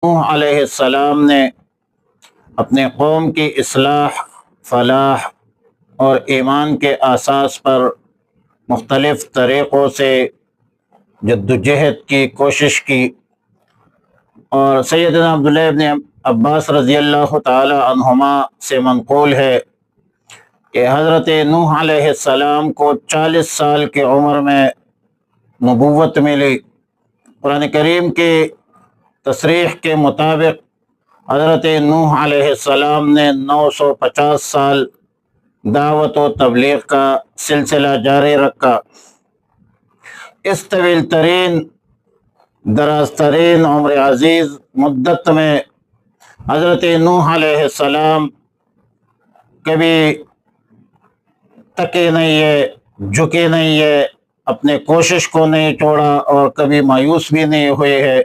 नूह अलैहिस्सलाम ने अपने कौम की इस्लाह, फलाह और ईमान के असास पर मुख्तलिफ़ तरीक़ों से जद्दोजहद की कोशिश की और सैयदना अब्दुल्लाह इब्न अब्बास रज़ी अल्लाह ताला अन्हुमा से मनक़ूल है कि हज़रत नूह अलैहिस्सलाम को 40 साल की उम्र में नबूवत मिली। कुरान करीम की तसरीह के मुताबिक हज़रत नूह अलैहिस्सलाम ने 950 साल दावत व तबलीग का सिलसिला जारी रखा। इस तवील तरीन दराज तरीन उम्र अज़ीज़ मुद्दत में हज़रत नूह अलैहिस्सलाम कभी थके नहीं है, झुके नहीं है, अपने कोशिश को नहीं छोड़ा और कभी मायूस भी नहीं हुए है।